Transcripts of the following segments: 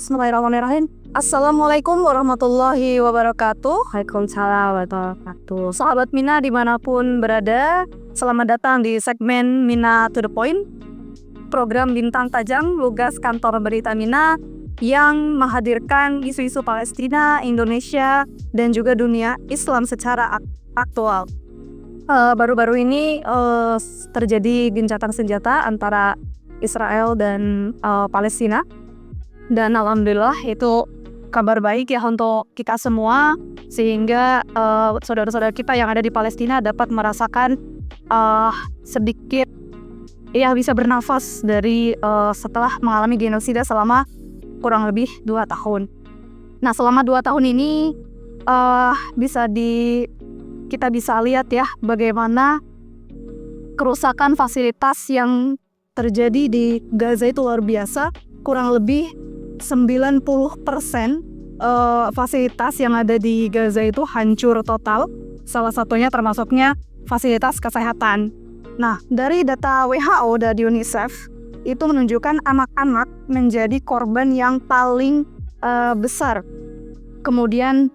Bismillahirrahmanirrahim. Assalamualaikum warahmatullahi wabarakatuh. Waalaikumsalam warahmatullahi wabarakatuh. Sahabat Mina dimanapun berada, selamat datang di segmen Mina to the Point, program Bintang Tajam Lugas Kantor Berita Mina yang menghadirkan isu-isu Palestina, Indonesia, dan juga dunia Islam secara aktual. Baru-baru ini terjadi gencatan senjata antara Israel dan Palestina. Dan alhamdulillah itu kabar baik ya untuk kita semua, sehingga saudara-saudara kita yang ada di Palestina dapat merasakan sedikit ya bisa bernafas dari setelah mengalami genosida selama kurang lebih 2 tahun. Nah, selama 2 tahun ini kita bisa lihat ya bagaimana kerusakan fasilitas yang terjadi di Gaza itu luar biasa. Kurang lebih 90% fasilitas yang ada di Gaza itu hancur total. Salah satunya termasuknya fasilitas kesehatan. Nah, dari data WHO dan UNICEF itu menunjukkan anak-anak menjadi korban yang paling besar. Kemudian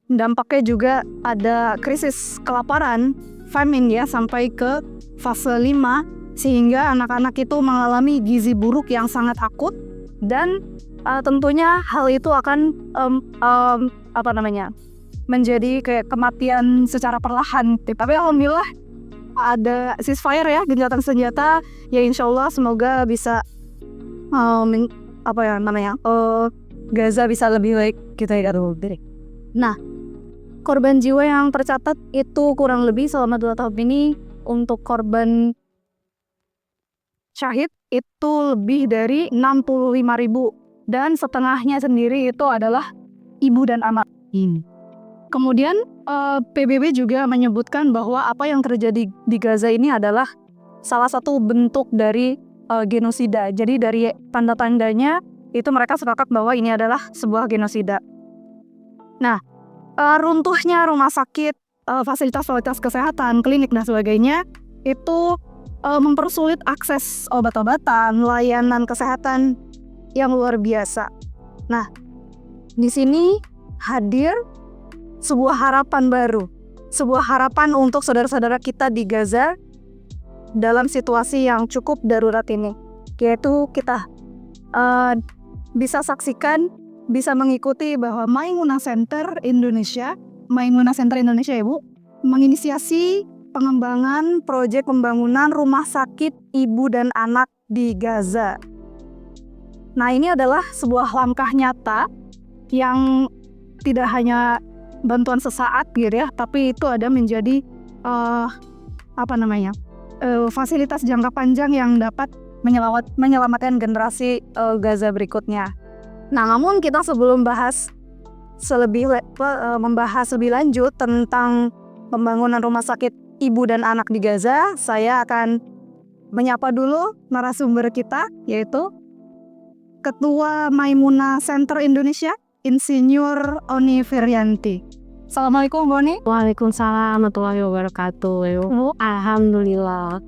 dampaknya juga ada krisis kelaparan, famine ya, sampai ke fase 5, sehingga anak-anak itu mengalami gizi buruk yang sangat akut. Dan tentunya hal itu akan menjadi kayak kematian secara perlahan. Tapi alhamdulillah ada ceasefire ya, gencatan senjata ya, insya Allah semoga bisa Gaza bisa lebih baik kita ya. Nah, korban jiwa yang tercatat itu kurang lebih selama 2 tahun ini untuk korban syahid itu lebih dari 65.000, dan setengahnya sendiri itu adalah ibu dan anak. Kemudian PBB juga menyebutkan bahwa apa yang terjadi di Gaza ini adalah salah satu bentuk dari genosida. Jadi dari tanda-tandanya itu mereka sepakat bahwa ini adalah sebuah genosida. Nah, runtuhnya rumah sakit, fasilitas-fasilitas kesehatan, klinik dan sebagainya itu mempersulit akses obat-obatan, layanan kesehatan yang luar biasa. Nah, di sini hadir sebuah harapan baru, sebuah harapan untuk saudara-saudara kita di Gaza dalam situasi yang cukup darurat ini, yaitu kita bisa saksikan, bisa mengikuti bahwa Maimunah Center Indonesia ya Bu, menginisiasi pengembangan proyek pembangunan rumah sakit ibu dan anak di Gaza. Nah, ini adalah sebuah langkah nyata yang tidak hanya bantuan sesaat gitu ya, tapi itu ada menjadi fasilitas jangka panjang yang dapat menyelamatkan generasi Gaza berikutnya. Nah, namun kita sebelum membahas lebih lanjut tentang pembangunan rumah sakit ibu dan anak di Gaza, saya akan menyapa dulu narasumber kita, yaitu Ketua Maimunah Center Indonesia, Insinyur Oni Ferianti. Assalamualaikum, Bu Oni. Waalaikumsalam warahmatullahi wabarakatuh. Alhamdulillah.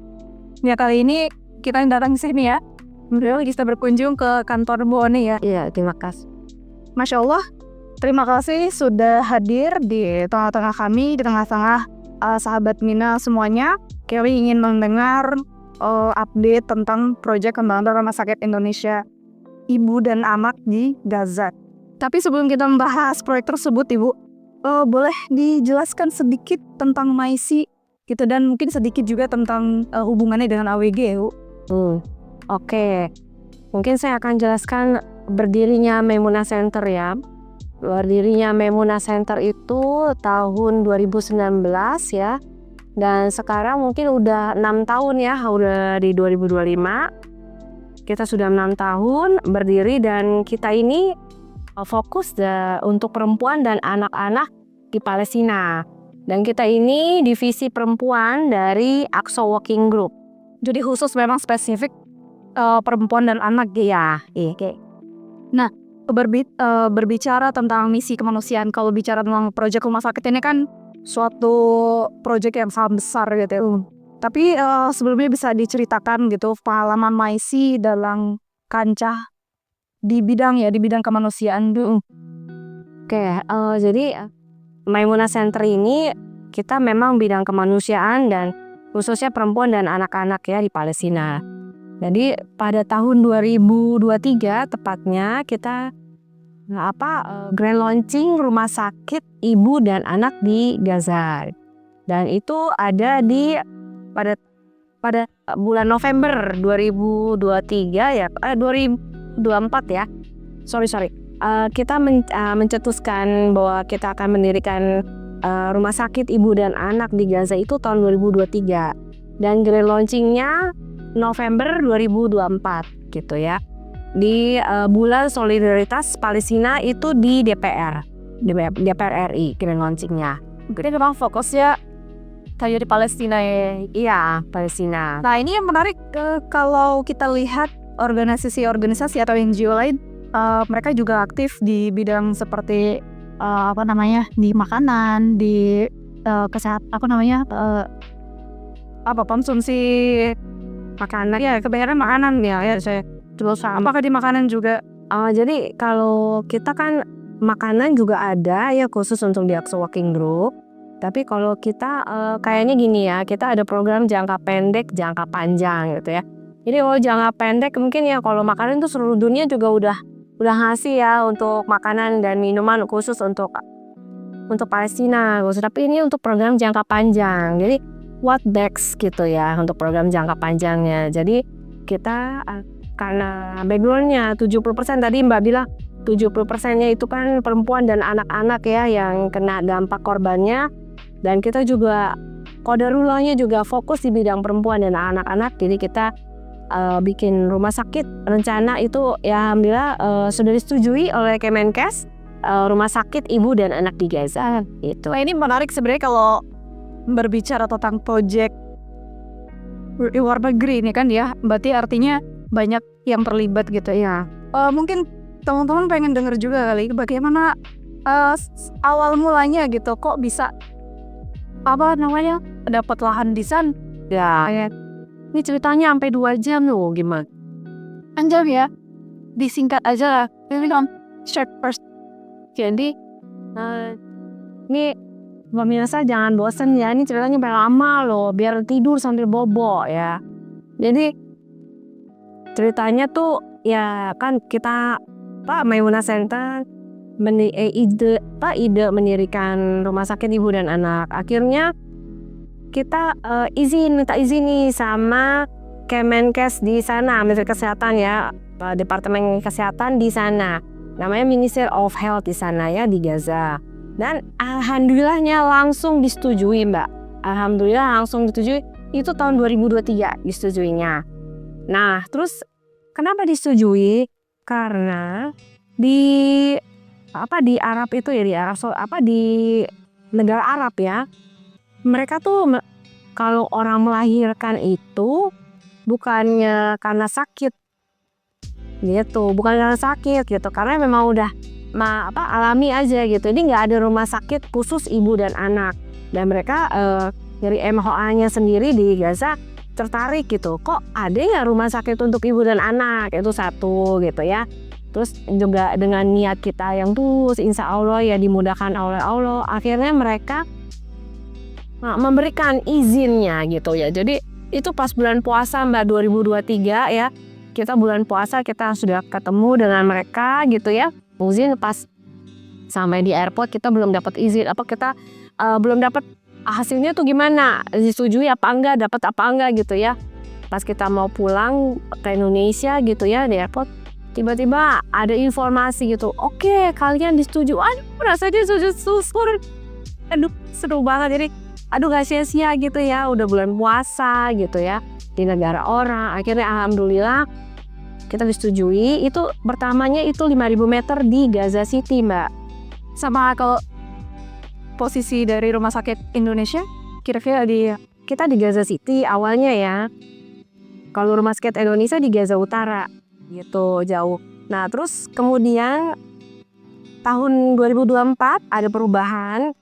Ya, kali ini kita datang ke sini ya. Beliau bisa berkunjung ke kantor Bu Oni ya. Iya, terima kasih. Masya Allah, terima kasih sudah hadir di tengah-tengah kami, di tengah-tengah sahabat Mina semuanya. Kami ingin mendengar update tentang proyek pembangunan rumah sakit Indonesia ibu dan anak di Gaza. Tapi sebelum kita membahas proyek tersebut, Ibu, boleh dijelaskan sedikit tentang MAISI gitu, dan mungkin sedikit juga tentang hubungannya dengan AWG, Bu. Oke. Mungkin saya akan jelaskan berdirinya Maimunah Center ya. Berdirinya Maimunah Center itu tahun 2019 ya. Dan sekarang mungkin udah 6 tahun ya, udah di 2025. Kita sudah 6 tahun berdiri, dan kita ini fokus untuk perempuan dan anak-anak di Palestina. Dan kita ini divisi perempuan dari Aqsa Working Group. Jadi khusus memang spesifik perempuan dan anak ya. Nah, berbicara tentang misi kemanusiaan, kalau bicara tentang proyek rumah sakit ini kan suatu proyek yang sangat besar gitu. Tapi sebelumnya bisa diceritakan gitu pengalaman MAISI dalam kancah di bidang kemanusiaan. Oke, jadi Maimunah Center ini kita memang bidang kemanusiaan dan khususnya perempuan dan anak-anak ya di Palestina. Jadi pada tahun 2023 tepatnya kita grand launching rumah sakit ibu dan anak di Gaza. Dan itu ada pada bulan November 2023 ya, 2024 ya. Sorry. Kita mencetuskan bahwa kita akan mendirikan rumah sakit ibu dan anak di Gaza itu tahun 2023. Dan grand launchingnya November 2024 gitu ya. Di bulan solidaritas Palestina itu di DPR RI grand launchingnya. Jadi memang fokusnya kayak di Palestina ya. Iya, Palestina. Nah ini yang menarik, kalau kita lihat organisasi atau NGO lain, mereka juga aktif di bidang seperti di makanan, di kesehatan, konsumsi Makanan. ya, kebanyakan makanan ya saya. Terus apakah di makanan juga? Jadi kalau kita kan makanan juga ada ya khusus untuk di Aqsa Working Group. Tapi kalau kita kayaknya gini ya, kita ada program jangka pendek, jangka panjang gitu ya. Jadi kalau jangka pendek mungkin ya kalau makanan itu seluruh dunia juga udah ngasih ya untuk makanan dan minuman khusus untuk Palestina. Tapi ini untuk program jangka panjang. Jadi what next gitu ya untuk program jangka panjangnya. Jadi kita karena backgroundnya 70% tadi Mbak bilang 70%-nya itu kan perempuan dan anak-anak ya yang kena dampak korbannya, dan kita juga qadarulahnya juga fokus di bidang perempuan dan anak-anak. Jadi kita bikin rumah sakit rencana itu ya alhamdulillah sudah disetujui oleh Kemenkes, rumah sakit ibu dan anak di Gaza itu. Nah ini menarik sebenarnya kalau berbicara tentang proyek luar negeri ini kan ya, berarti artinya banyak yang terlibat gitu ya. Mungkin teman-teman pengen denger juga kali bagaimana awal mulanya gitu, kok bisa dapat lahan di sana ya. Ini ceritanya sampai 2 jam loh, gimana? Anjam ya, disingkat aja lah. Short first. Jadi ini pemirsa jangan bosen ya, ini ceritanya sampai lama loh, biar tidur sambil bobo ya. Jadi ceritanya tuh ya kan kita Maimunah Center ide mendirikan rumah sakit ibu dan anak. Akhirnya kita minta izin nih sama Kemenkes di sana, Menteri Kesehatan ya, Departemen Kesehatan di sana. Namanya Ministry of Health di sana ya di Gaza. Dan alhamdulillahnya langsung disetujui Mbak. Alhamdulillah langsung disetujui. Itu tahun 2023 disetujuinya. Nah, terus kenapa disetujui? Karena di Arab itu ya, di negara Arab ya, mereka tuh kalau orang melahirkan itu bukannya karena sakit gitu, karena memang udah alami aja gitu. Jadi nggak ada rumah sakit khusus ibu dan anak, dan mereka dari MHA-nya sendiri di Gaza tertarik gitu, kok ada ya rumah sakit untuk ibu dan anak, itu satu gitu ya. Terus juga dengan niat kita yang tulus, insya Allah ya dimudahkan oleh Allah, akhirnya mereka memberikan izinnya gitu ya. Jadi itu pas bulan puasa Mbak 2023 ya, kita bulan puasa kita sudah ketemu dengan mereka gitu ya. Izin pas sampai di airport kita belum dapat izin, kita belum dapat hasilnya tuh gimana, disetujui apa enggak, dapat apa enggak gitu ya. Pas kita mau pulang ke Indonesia gitu ya di airport, tiba-tiba ada informasi gitu, oke, kalian disetujui. Rasanya susur. Seru banget. Jadi gak sia-sia gitu ya, udah bulan puasa gitu ya di negara orang. Akhirnya alhamdulillah kita disetujui. Itu pertamanya itu 5.000 meter di Gaza City Mbak. Sama kalau posisi dari rumah sakit Indonesia kira-kira kita di Gaza City awalnya ya. Kalau rumah sakit Indonesia di Gaza Utara gitu, jauh. Nah terus kemudian tahun 2024 ada perubahan,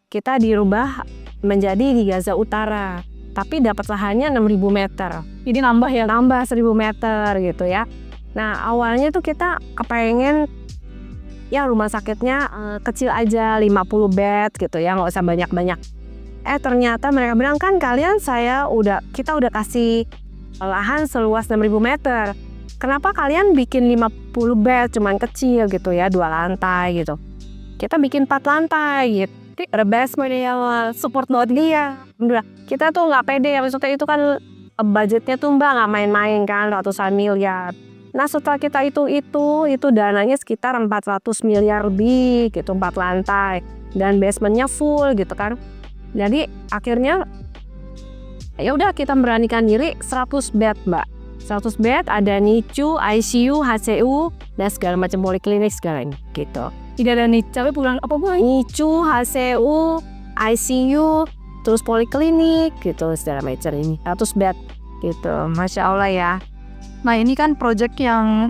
kita dirubah menjadi di Gaza Utara, tapi dapat lahannya 6.000 meter. Jadi nambah 1.000 meter gitu ya. Nah awalnya tuh kita kepengen ya rumah sakitnya kecil aja 50 bed gitu ya, nggak usah banyak-banyak. Ternyata mereka bilang kan kita udah kasih lahan seluas 6.000 meter. Kenapa kalian bikin 50 bed cuman kecil gitu ya, 2 lantai gitu. Kita bikin 4 lantai gitu. The best model support load dia. Kita tuh nggak pede ya, maksudnya itu kan budgetnya tuh Mbak nggak main-main kan, ratusan miliar. Nah setelah kita itu dananya sekitar 400 miliar lebih gitu, 4 lantai. Dan basementnya full gitu kan. Jadi akhirnya ya udah kita beranikan diri 100 bed Mbak. 100 bed, ada NICU, ICU, HCU, dan segala macam poliklinik sekarang gitu. Tidak ada nih, capek pulang apa Bu? NICU, HCU, ICU, terus poliklinik gitu segala macam ini. 100 bed gitu. Masya Allah ya. Nah ini kan project yang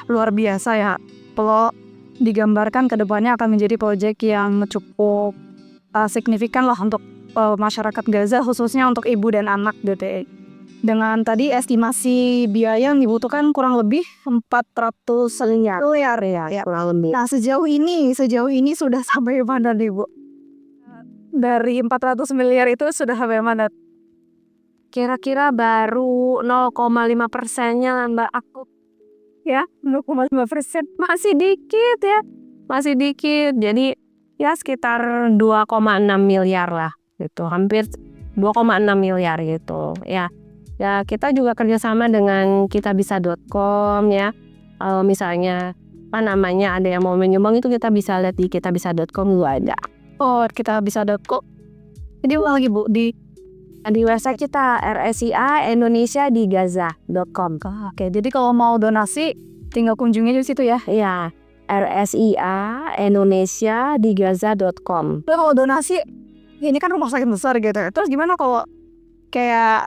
luar biasa ya. Kalau digambarkan ke depannya akan menjadi project yang cukup signifikan lah untuk masyarakat Gaza, khususnya untuk ibu dan anak gitu. Dengan tadi estimasi biaya yang dibutuhkan kurang lebih 400 miliar ya kurang lebih. Nah sejauh ini sudah sampai mana nih Bu? Dari 400 miliar itu sudah sampai mana? Kira-kira baru 0,5%-nya lah Mbak aku. Ya 0,5%. Masih dikit ya. Masih dikit. Jadi ya sekitar 2,6 miliar lah gitu. Hampir 2,6 miliar gitu ya. Ya kita juga kerjasama dengan kitabisa.com ya. Kalau misalnya ada yang mau menyumbang itu kita bisa lihat di kitabisa.com juga ada. Oh kitabisa.com. Jadi lagi Bu di website kita RSIA Indonesia di Gaza.com. Oke, jadi kalau mau donasi tinggal kunjungi di situ ya. Iya, RSIA Indonesia di Gaza.com. Kalau donasi ini kan rumah sakit besar gitu. Terus gimana kalau kayak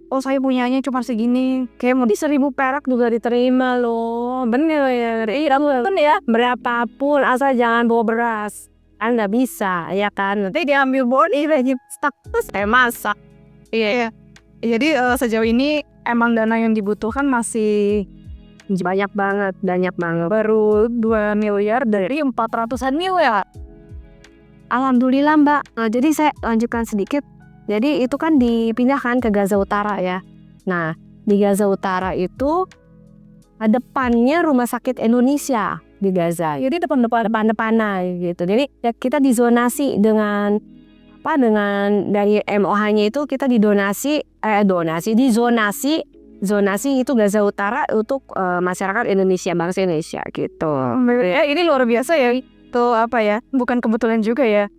oh saya punyanya cuma segini, kayak mau 1.000 perak juga diterima loh. Bener ya. bener ya. Berapapun asal jangan bawa beras. Anda bisa ya kan. Nanti diambil body lagi stuck terus masak. Iya. Jadi sejauh ini emang dana yang dibutuhkan masih banyak banget. Baru 2 miliar dari 400-an miliar. Alhamdulillah Mbak. Jadi saya lanjutkan sedikit. Jadi itu kan dipindahkan ke Gaza Utara ya. Nah di Gaza Utara itu depannya Rumah Sakit Indonesia di Gaza. Jadi depan-depanan gitu. Jadi ya kita dizonasi dengan dari MOH-nya itu kita zonasi itu Gaza Utara untuk masyarakat Indonesia, bangsa Indonesia gitu. Ya ini luar biasa ya. Itu bukan kebetulan juga ya.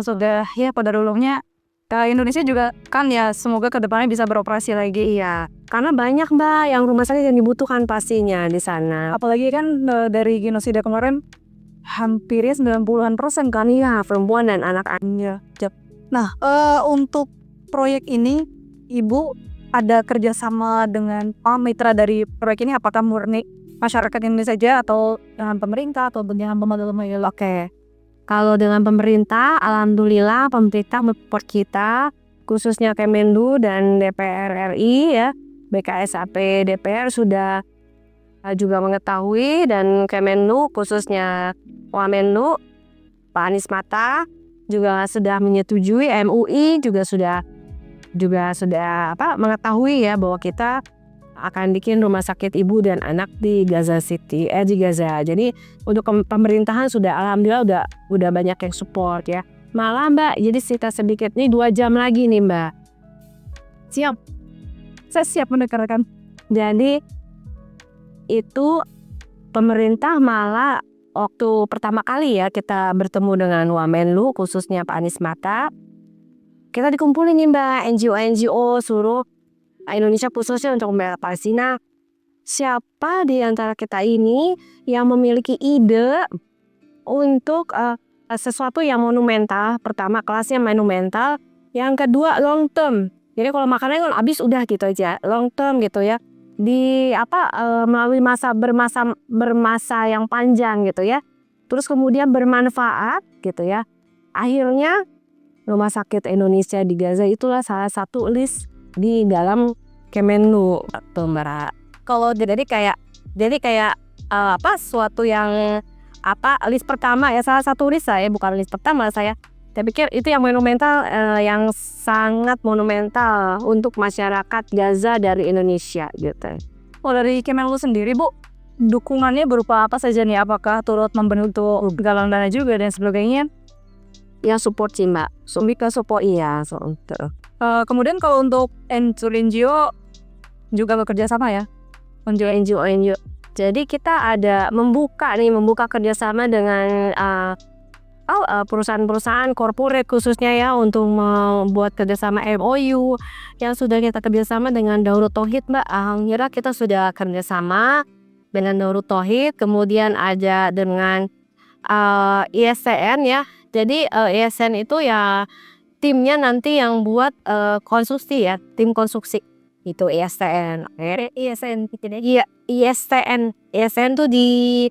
Sudah ya pada dulunya Indonesia juga kan ya semoga kedepannya bisa beroperasi lagi. Iya, karena banyak Mbak yang rumah sakit yang dibutuhkan pastinya di sana. Apalagi kan dari genosida kemarin hampir 90% kan ya perempuan dan anak-anaknya. Nah untuk proyek ini Ibu ada kerjasama dengan mitra dari proyek ini, apakah murni masyarakat Indonesia saja atau dengan pemerintah atau dengan pembantu-pembantu? Oke. Kalau dengan pemerintah, alhamdulillah pemerintah support kita, khususnya Kemenlu dan DPR RI ya, BKSAP DPR sudah juga mengetahui, dan Kemenlu khususnya Wamenlu Pak Anies Mata juga sudah menyetujui, MUI juga sudah mengetahui ya bahwa kita akan bikin rumah sakit ibu dan anak di Gaza City, di Gaza. Jadi untuk pemerintahan sudah alhamdulillah udah banyak yang support ya. Malah Mbak, jadi cerita sedikit nih 2 jam lagi nih Mbak. Siap. Saya siap mendengarkan. Jadi itu pemerintah malah waktu pertama kali ya kita bertemu dengan Wamenlu khususnya Pak Anies Mata, kita dikumpulin nih Mbak, NGO suruh Indonesia khususnya untuk membela Palestina. Siapa di antara kita ini yang memiliki ide untuk sesuatu yang monumental? Pertama, kelasnya monumental. Yang kedua, long term. Jadi kalau makanannya kan habis udah gitu aja, long term gitu ya. Di melalui bermasa yang panjang gitu ya. Terus kemudian bermanfaat gitu ya. Akhirnya Rumah Sakit Indonesia di Gaza itulah salah satu list di dalam Kemenlu tuh Mbak. kalau jadi kayak suatu yang list pertama ya, salah satu list saya, bukan list pertama saya pikir itu yang monumental, yang sangat monumental untuk masyarakat Gaza dari Indonesia gitu. Kalau dari Kemenlu sendiri Bu, dukungannya berupa apa saja nih? Apakah turut membentuk galang dana juga dan sebagainya? Ya support sih Mbak, lebih ke support iya. Kemudian kalau untuk NGO juga bekerja sama ya? NGO. Jadi kita ada membuka kerjasama dengan perusahaan-perusahaan corporate khususnya ya, untuk membuat kerjasama MOU yang sudah kita kerjasama dengan Darut Tauhid Mbak. Alhamdulillah kita sudah kerjasama dengan Darut Tauhid, kemudian ada dengan ISN ya. Jadi ISN itu ya timnya nanti yang buat konstruksi ya, tim konstruksi itu ISN. ISN Iya, ISN tuh di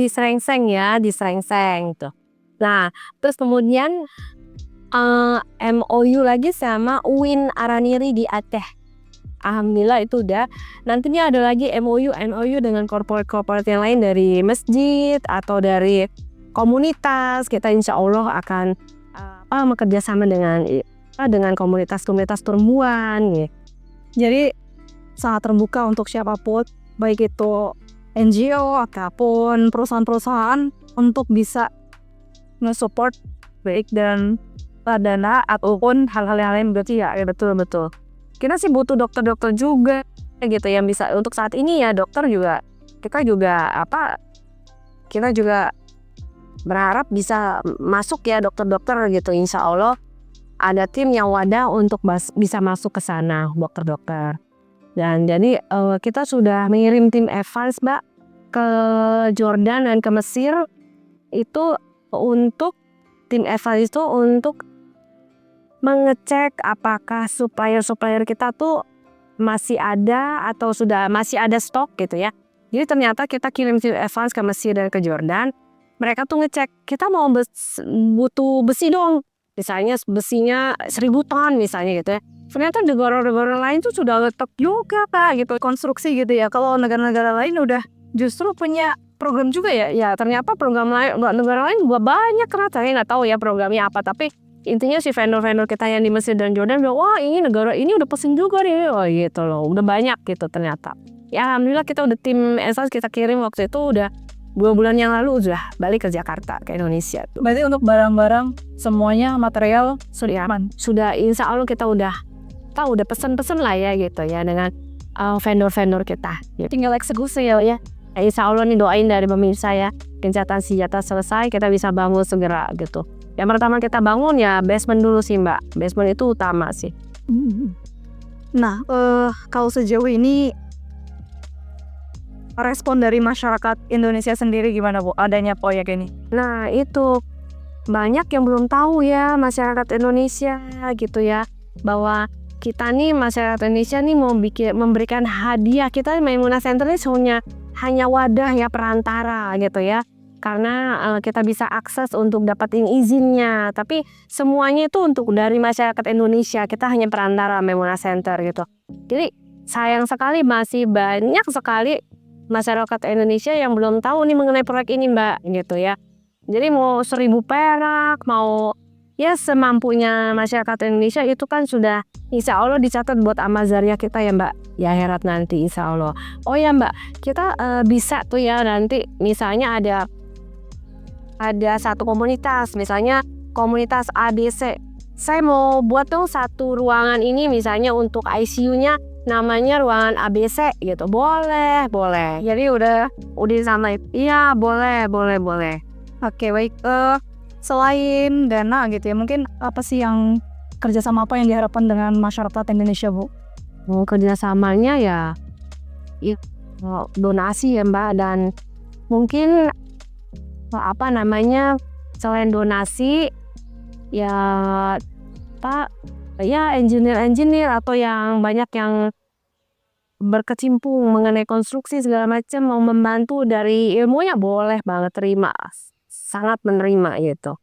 Serengseng ya, di Serengseng tuh. Nah, terus kemudian MOU lagi sama UIN Araniri di Aceh. Alhamdulillah itu udah. Nantinya ada lagi MOU dengan corporate yang lain dari masjid atau dari komunitas. Kita insya Allah akan bekerja sama dengan komunitas perempuan gitu. Jadi sangat terbuka untuk siapapun, baik itu NGO ataupun perusahaan-perusahaan, untuk bisa nge-support baik dan dana ataupun hal-hal yang lain. Berarti ya betul. Kita sih butuh dokter-dokter juga gitu yang bisa untuk saat ini ya, dokter juga kita juga berharap bisa masuk ya dokter-dokter gitu. Insya Allah ada tim yang wadah untuk bisa masuk ke sana dokter-dokter. Dan jadi kita sudah mengirim tim advance Mbak ke Jordan dan ke Mesir itu untuk tim advance itu untuk mengecek apakah supplier kita tuh masih ada atau masih ada stok gitu ya. Jadi ternyata kita kirim tim advance ke Mesir dan ke Jordan, mereka tuh ngecek kita mau butuh besi dong, misalnya besinya 1000 ton misalnya gitu ya. Ternyata negara-negara lain tuh sudah letak juga Kak gitu, konstruksi gitu ya. Kalau negara-negara lain udah justru punya program juga ya. Ya ternyata program lain, negara lain juga banyak kan. Saya nggak tahu ya programnya apa, tapi intinya si vendor-vendor kita yang di Mesir dan Jordan bilang, wah ini negara ini udah pesen juga nih. Oh gitu loh, udah banyak gitu ternyata. Ya alhamdulillah kita udah tim esas kita kirim waktu itu udah 2 bulan yang lalu udah balik ke Jakarta, ke Indonesia tuh. Berarti untuk barang-barang semuanya material sudah aman? Sudah, insya Allah kita udah pesen-pesen lah ya gitu ya dengan vendor-vendor kita gitu. Tinggal eksekusi ya. Insya Allah nih doain dari pemirsa ya, gencatan senjata selesai kita bisa bangun segera gitu. Yang pertama kita bangun ya basement dulu sih Mbak, basement itu utama sih. Nah kalau sejauh ini respon dari masyarakat Indonesia sendiri gimana Bu adanya proyek ini? Nah itu banyak yang belum tahu ya masyarakat Indonesia gitu ya, bahwa kita nih masyarakat Indonesia nih mau memberikan hadiah. Kita Maimunah Center ini hanya wadah ya, perantara gitu ya, karena kita bisa akses untuk dapatin izinnya, tapi semuanya itu untuk dari masyarakat Indonesia. Kita hanya perantara Maimunah Center gitu. Jadi sayang sekali masih banyak sekali masyarakat Indonesia yang belum tahu nih mengenai proyek ini Mbak gitu ya. Jadi mau 1000 perak, mau ya semampunya masyarakat Indonesia itu kan sudah insya Allah dicatat buat amal zariah kita ya Mbak, ya akhirat nanti insya Allah. Oh ya Mbak, kita bisa tuh ya nanti misalnya ada satu komunitas, misalnya komunitas ABC, saya mau buat dong satu ruangan ini misalnya untuk ICU-nya namanya ruangan ABC gitu. Boleh. Jadi udah sama itu. Iya, boleh. Oke, baik. Selain dana gitu ya, mungkin apa sih yang kerjasama apa yang diharapkan dengan masyarakat Indonesia Bu? Kerjasamanya ya donasi ya Mbak, dan mungkin selain donasi ya engineer atau yang banyak yang berkecimpung mengenai konstruksi segala macam mau membantu dari ilmunya boleh banget, terima, sangat menerima gitu.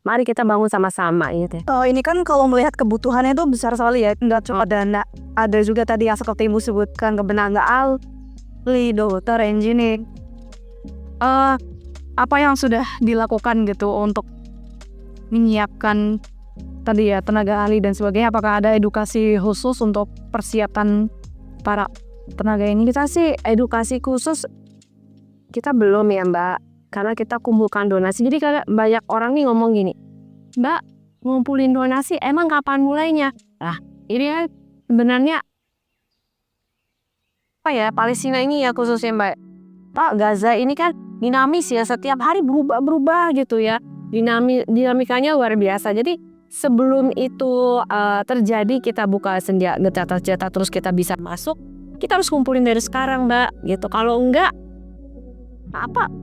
Mari kita bangun sama-sama gitu. Ini kan kalau melihat kebutuhannya itu besar sekali ya, nggak cuma dana, ada juga tadi yang seperti Ibu sebutkan kebenanga ahli, dokter, engineer. Apa yang sudah dilakukan gitu untuk menyiapkan tadi ya tenaga ahli dan sebagainya? Apakah ada edukasi khusus untuk persiapan para tenaga ini? Kita sih edukasi khusus kita belum ya Mbak, karena kita kumpulkan donasi. Jadi kayak banyak orang nih ngomong gini, Mbak ngumpulin donasi emang kapan mulainya? Nah ini kan sebenarnya apa ya, Palestina ini ya khususnya Mbak, Pak, Gaza ini kan dinamis ya, setiap hari berubah-berubah gitu ya, dinamikanya luar biasa. Jadi sebelum itu terjadi kita buka senjata terus kita bisa masuk, kita harus kumpulin dari sekarang Mbak gitu. Kalau enggak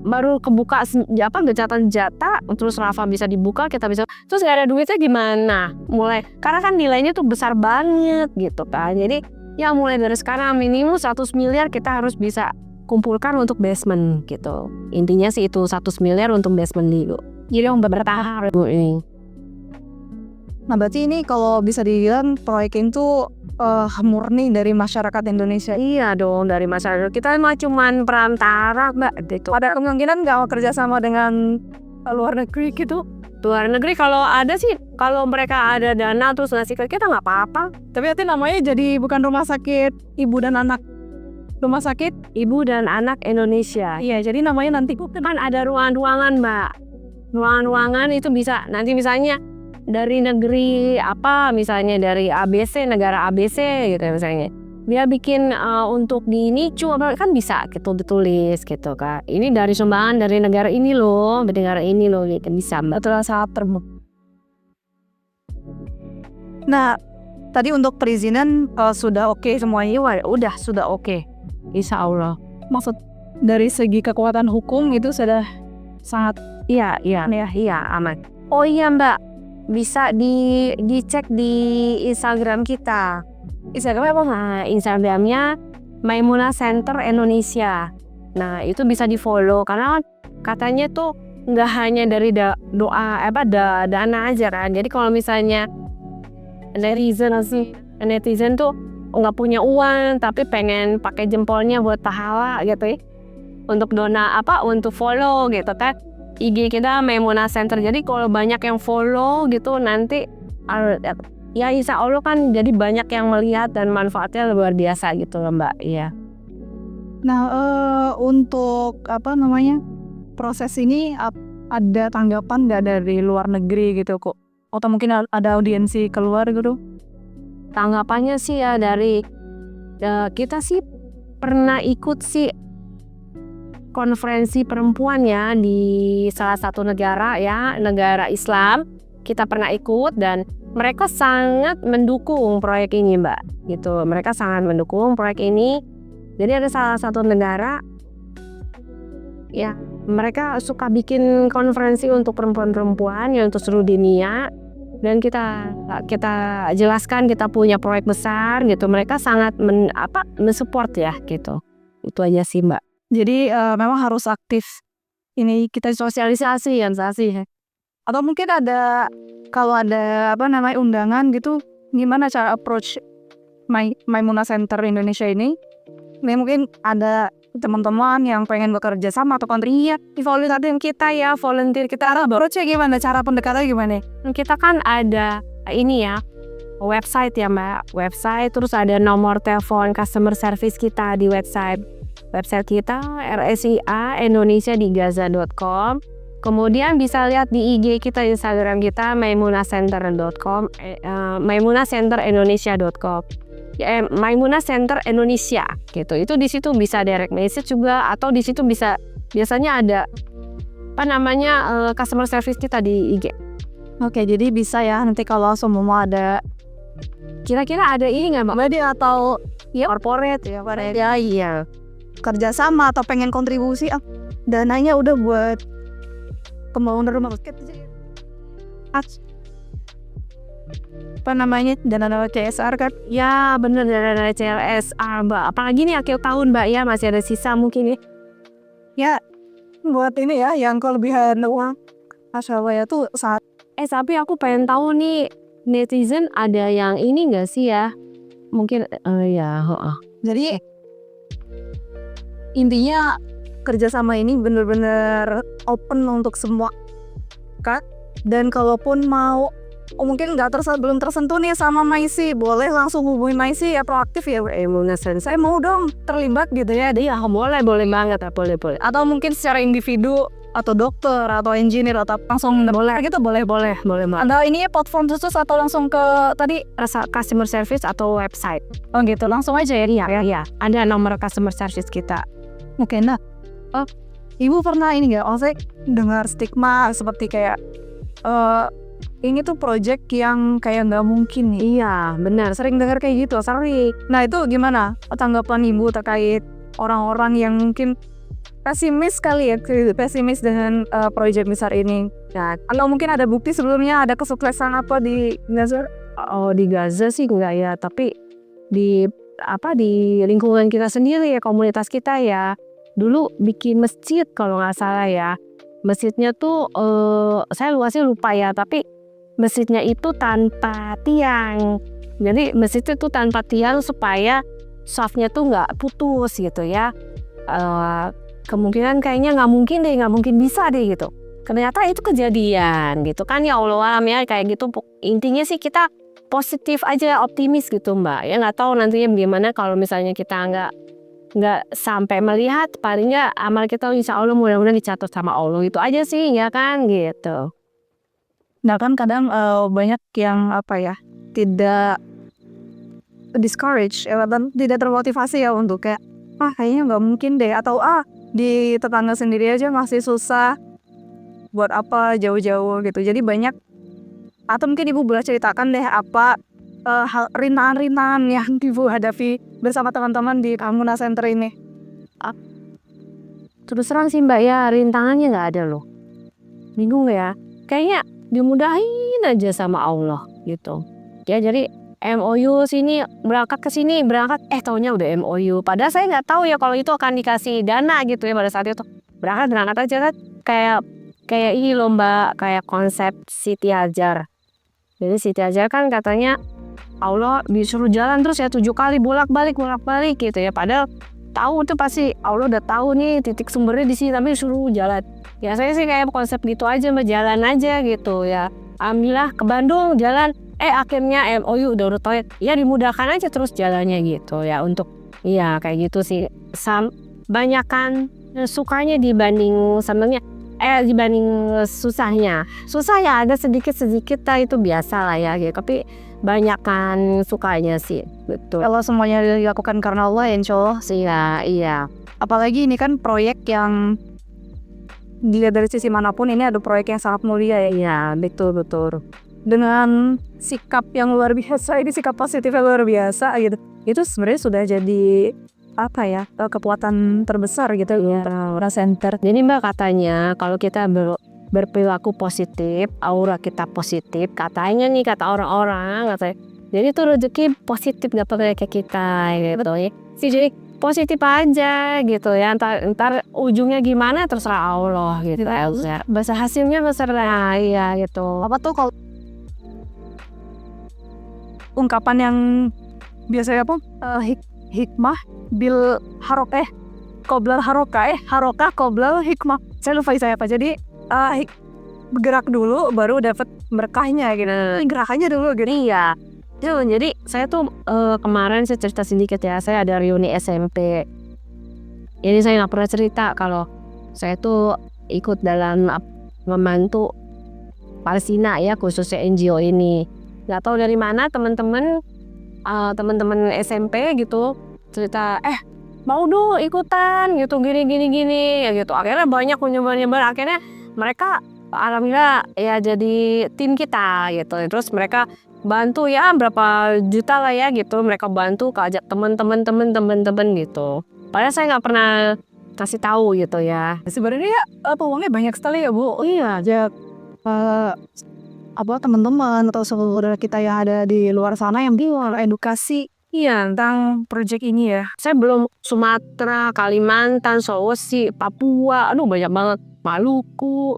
baru kebuka gencatan senjata terus Rafa bisa dibuka, kita bisa, terus nggak ada duitnya gimana mulai, karena kan nilainya tuh besar banget gitu kan. Jadi ya mulai dari sekarang minimum 100 miliar kita harus bisa kumpulkan untuk basement gitu. Intinya sih itu 100 miliar untuk basement dulu. Jadi yang bertahap ini. Nah berarti ini kalau bisa dibilang proyek itu murni dari masyarakat Indonesia. Iya dong, dari masyarakat. Kita mah cuman perantara Mbak gitu. Ada kemungkinan nggak kerja sama dengan luar negeri gitu? Luar negeri kalau ada sih, kalau mereka ada dana terus ngasih ke kita nggak apa-apa. Tapi nanti namanya jadi bukan rumah sakit ibu dan anak, rumah sakit Ibu dan Anak Indonesia. Iya, jadi namanya nanti Kan ada ruangan-ruangan Mbak. Ruangan-ruangan itu bisa nanti misalnya dari negeri apa, misalnya dari ABC, negara ABC gitu misalnya. Dia bikin untuk di ini cuma kan bisa gitu ditulis gitu kan. Ini dari sumbangan dari negara ini loh, negara ini loh gitu, bisa Mbak. betul sangat terbuka. Nah, tadi untuk perizinan sudah oke semuanya. Udah sudah oke. Insya Allah. Maksud dari segi kekuatan hukum itu sudah sangat Iya aman. Oh iya Mbak, bisa dicek di Instagram kita. Instagramnya apa? Nah, Instagramnya Maimunah Center Indonesia. Nah itu bisa di follow karena katanya tuh nggak hanya dari dana aja kan. Jadi kalau misalnya netizen tuh nggak punya uang tapi pengen pakai jempolnya buat pahala gitu ya, untuk untuk follow gitu kan IG kita Maimunah Center. Jadi kalau banyak yang follow gitu nanti ya insya Allah kan jadi banyak yang melihat dan manfaatnya luar biasa gitu loh Mbak. Iya. Nah untuk proses ini ada tanggapan nggak dari luar negeri gitu kok? Atau mungkin ada audiensi keluar gitu? Tanggapannya sih ya dari kita sih pernah ikut sih konferensi perempuan ya di salah satu negara ya, negara Islam. Kita pernah ikut dan mereka sangat mendukung proyek ini Mbak gitu. Mereka sangat mendukung proyek ini. Jadi ada salah satu negara ya, mereka suka bikin konferensi untuk perempuan-perempuan ya, untuk seluruh dunia. Dan kita jelaskan kita punya proyek besar gitu. Mereka sangat mensupport ya gitu. Itu aja sih Mbak. Jadi memang harus aktif ini kita Sosialisasi ya. Atau mungkin kalau ada undangan gitu, gimana cara approach Maimunah Center Indonesia ini? Mungkin ada teman-teman yang pengen bekerja sama atau kontribusi di volunteer kita ya, volunteer kita approach-nya gimana, cara pendekatannya gimana? Kita kan ada ini ya, website ya Mbak, website, terus ada nomor telepon customer service kita di website kita RSIA Indonesia di Gaza.com. Kemudian bisa lihat di IG kita, Instagram kita maimunahcenter.com, maimunahcenterindonesia.com. Maimunah Center Indonesia gitu. Itu di situ bisa direct message juga, atau di situ bisa biasanya ada customer service kita di IG. Oke, jadi bisa ya nanti kalau semua ada kira-kira ada ini nggak Mbak? Media atau corporate ya, iya. Kerjasama atau pengen kontribusi, dananya udah buat pembangunan rumah sakit dana CSR kan? Ya bener, dana CSR Mbak. Apalagi nih akhir tahun Mbak ya, masih ada sisa mungkin ya buat ini ya yang kelebihan uang Asalaya tuh saat Tapi aku pengen tahu nih, netizen ada yang ini nggak sih ya? Mungkin ya, heeh. Jadi intinya kerjasama ini bener-bener open untuk semua kan. Dan kalaupun mau mungkin belum tersentuh nih sama Maisi, boleh langsung hubungi Maisi ya, proaktif ya, saya mau dong terlibat gitu ya. Iya, boleh banget, boleh. Atau mungkin secara individu atau dokter atau engineer atau langsung boleh gitu, boleh Banget. ada ini platform khusus atau langsung ke tadi Rasa customer service atau website. oh gitu langsung aja ya. Iya. Ada nomor customer service kita. Oke, nah ibu pernah ini nggak, saya dengar stigma seperti kayak ini tuh project yang kayak nggak mungkin nih. Iya, benar. Sering dengar kayak gitu, sering. Nah itu gimana tanggapan ibu terkait orang-orang yang mungkin pesimis kali ya, pesimis dengan proyek besar ini. Nah, Atau mungkin ada bukti sebelumnya ada kesuksesan apa di Gaza? di Gaza sih enggak ya, tapi di lingkungan kita sendiri ya, komunitas kita ya. Dulu bikin masjid kalau nggak salah ya. Masjidnya tuh saya luasnya lupa ya, tapi masjidnya itu tanpa tiang. Jadi masjidnya tuh tanpa tiang supaya shaftnya tuh nggak putus gitu ya. Kemungkinan kayaknya nggak mungkin bisa deh gitu. Ternyata itu kejadian gitu kan, ya Allah alam ya, kayak gitu. Intinya sih kita positif aja, optimis gitu Mbak. Ya nggak tahu nantinya gimana kalau misalnya kita nggak sampai melihat, paling nggak amal kita insya Allah mudah-mudahan dicatat sama Allah, itu aja sih ya kan gitu. Nah kan kadang banyak yang tidak discourage dan tidak termotivasi ya untuk kayak kayaknya nggak mungkin deh, atau di tetangga sendiri aja masih susah, buat apa jauh-jauh gitu. Jadi banyak, atau mungkin ibu boleh ceritakan deh apa hal rintangan-rintangan yang ibu hadapi bersama teman-teman di Ramuna Center ini. Terus terang sih Mbak ya, rintangannya nggak ada loh. Bingung ya, kayaknya dimudahin aja sama Allah gitu ya. Jadi MOU sini berangkat ke sini taunya udah MOU, padahal saya nggak tahu ya kalau itu akan dikasih dana gitu ya pada saat itu. Berangkat aja kan, kayak ini loh Mbak, kayak konsep Siti Hajar. Jadi Siti Hajar kan katanya Allah disuruh jalan terus ya 7 kali bolak-balik gitu ya, padahal tahu tuh pasti Allah udah tahu nih titik sumbernya di sini, tapi disuruh jalan. Ya saya sih kayak konsep gitu aja Mbak, jalan aja gitu ya. Alhamdulillah ke Bandung jalan, akhirnya MOU udah tahu ya, dimudahkan aja terus jalannya gitu ya. Untuk iya kayak gitu sih, banyakan sukanya dibanding senengnya, dibanding susahnya. Susah ya ada sedikit lah, itu biasa lah ya gitu. Tapi banyakan sukanya sih, betul. Kalau semuanya dilakukan karena Allah, insya Allah sih ya. Iya. Apalagi ini kan proyek yang dilihat dari sisi manapun ini ada proyek yang sangat mulia ya. Iya, betul. Dengan sikap yang luar biasa, ini sikap positif yang luar biasa gitu. Itu sebenarnya sudah jadi kekuatan terbesar gitu ya Ramuna Center. Jadi Mbak, katanya kalau kita berperilaku positif, aura kita positif, katanya nih, kata orang-orang katanya. Jadi itu rezeki positif dapat ke kita gitu ya. Jadi positif aja gitu ya, ntar ujungnya gimana terserah Allah gitu ya. Bahasa hasilnya terserah ya gitu. Apa tuh kalau ungkapan yang biasanya hikmah bil qoblal harokah qoblal hikmah. Saya lupa saya apa. Jadi bergerak dulu baru dapat berkahnya gitu. Gerakannya dulu gitu. Iya. Jadi saya tuh kemarin saya cerita sedikit ya, saya ada reuni SMP. Jadi saya nggak pernah cerita kalau saya tuh ikut dalam membantu Palestina ya, khususnya NGO ini. Nggak tahu dari mana teman-teman SMP gitu cerita, mau dong ikutan gitu, gini ya gitu. Akhirnya banyak nyebar, akhirnya mereka alhamdulillah ya jadi tim kita gitu. Terus mereka bantu ya berapa juta lah ya gitu, mereka bantu ajak teman-teman gitu. Padahal saya nggak pernah kasih tahu gitu ya. Sebenarnya peluangnya banyak sekali ya Bu. Iya, Ajak teman-teman atau saudara kita yang ada di luar sana yang bingung edukasi tentang proyek ini ya. Saya belum Sumatera, Kalimantan, Sulawesi, Papua, banyak banget, Maluku,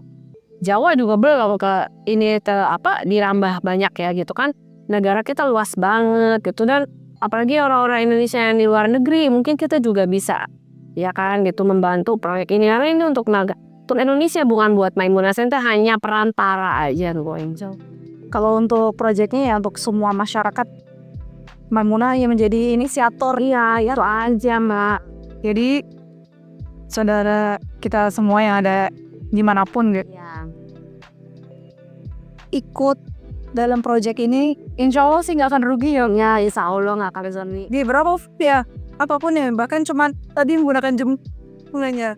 Jawa juga belum ke ini dirambah banyak ya gitu kan. Negara kita luas banget gitu, dan apalagi orang-orang Indonesia yang di luar negeri, mungkin kita juga bisa ya kan gitu membantu proyek ini. Karena ini untuk Indonesia, bukan buat Maimunah Center, hanya perantara aja loh Angel. Kalau untuk proyeknya ya untuk semua masyarakat Maimunah yang menjadi inisiator. Iya, ya itu aja Mbak. Jadi saudara kita semua yang ada dimanapun gitu, Ya. ikut dalam proyek ini, insya Allah sih nggak akan rugi ya. Ya, insya Allah nggak akan rugi. Di berapa ya, apapun ya, bahkan cuman tadi menggunakan jempolnya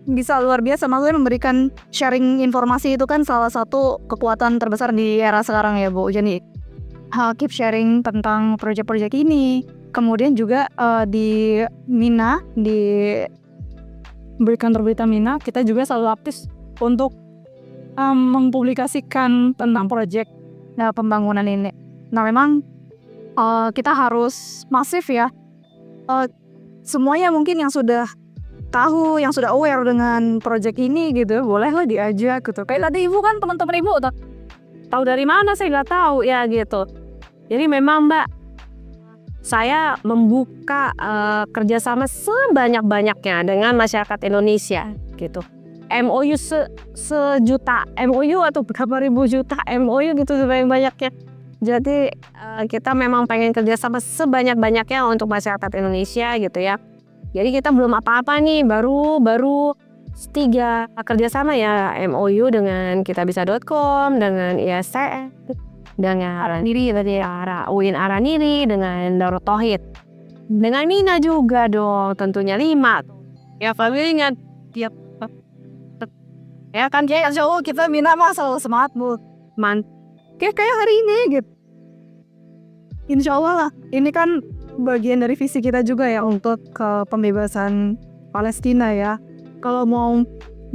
bisa luar biasa. Maksudnya memberikan sharing informasi itu kan salah satu kekuatan terbesar di era sekarang ya Bu. Jadi keep sharing tentang proyek-proyek ini. Kemudian juga di Mina, di berikan berita Mina, kita juga selalu aktif untuk mempublikasikan tentang proyek pembangunan ini. Nah memang kita harus masif ya. Semuanya mungkin yang sudah tahu, yang sudah aware dengan proyek ini gitu, bolehlah diajak gitu. Kayak tadi Ibu kan, teman-teman Ibu Tahu dari mana saya nggak tahu ya gitu. Jadi memang Mbak, saya membuka kerjasama sebanyak-banyaknya dengan masyarakat Indonesia gitu. MOU sejuta MOU atau berapa ribu juta MOU gitu sebanyak-banyaknya. Jadi kita memang pengen kerjasama sebanyak-banyaknya untuk masyarakat Indonesia gitu ya. Jadi kita belum apa-apa nih, baru 3 kerjasama ya, MOU dengan kitabisa.com, dengan ISCN, dengan Araniri tadi UIN Araniri, dengan Darut Tauhid, dengan Mina juga dong, tentunya 5 ya, familinya tiap ya kan ya. Insya Allah kita Mina mah selalu semangat Bu, kayak hari ini gitu. Insya Allah lah, ini kan bagian dari visi kita juga ya untuk ke pembebasan Palestina ya. Kalau mau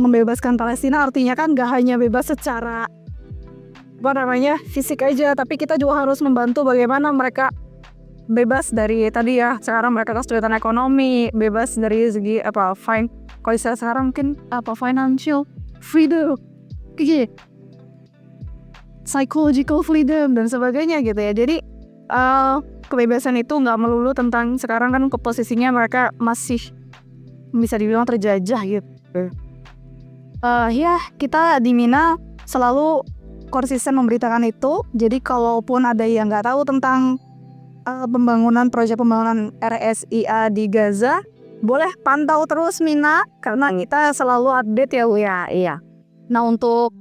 membebaskan Palestina artinya kan gak hanya bebas secara fisik aja, tapi kita juga harus membantu bagaimana mereka bebas dari tadi ya, sekarang mereka kesulitan ekonomi, bebas dari segi kalau istilah sekarang mungkin financial freedom, psychological freedom dan sebagainya gitu ya. Jadi kebebasan itu nggak melulu tentang sekarang kan, ke posisinya mereka masih bisa dibilang terjajah gitu. Ya kita di Mina selalu konsisten memberitakan itu. Jadi kalaupun ada yang nggak tahu tentang proyek pembangunan RSIA di Gaza, boleh pantau terus Mina, karena kita selalu update ya Bu ya. Iya. Nah untuk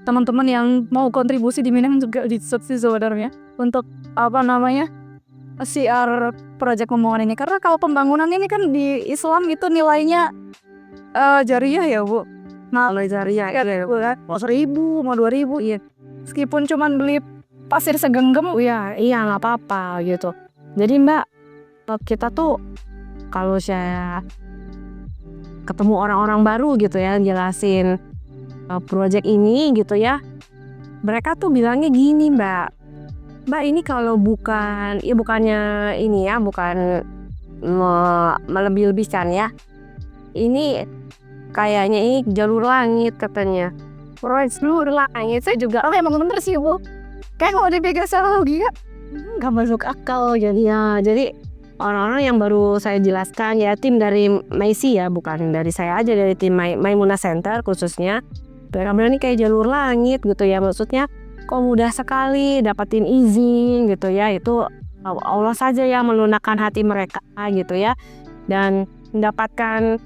teman-teman yang mau kontribusi di Mina juga di sebenarnya untuk CR proyek pembangunan ini, karena kalau pembangunan ini kan di Islam itu nilainya jariyah ya Bu. Nah Jariah ya, mau 1.000 mau 2.000 iya, meskipun cuman beli pasir segenggam iya nggak apa-apa gitu. Jadi Mbak, kita tuh kalau saya ketemu orang-orang baru gitu ya, jelasin proyek ini gitu ya, mereka tuh bilangnya gini Mbak ini kalau bukannya ini ya, bukan melebih-lebihkan ya, ini kayaknya ini jalur langit katanya. Proyek jalur langit, saya juga emang bener sih Bu, kayak kalau dipegang secara logika nggak masuk akal. Jadi orang-orang yang baru saya jelaskan ya, tim dari Maisi ya, bukan dari saya aja, dari tim Maimunah Center khususnya, mereka bilang ini kayak jalur langit gitu ya, maksudnya kok mudah sekali dapatin izin gitu ya, itu Allah saja yang melunakkan hati mereka gitu ya, dan mendapatkan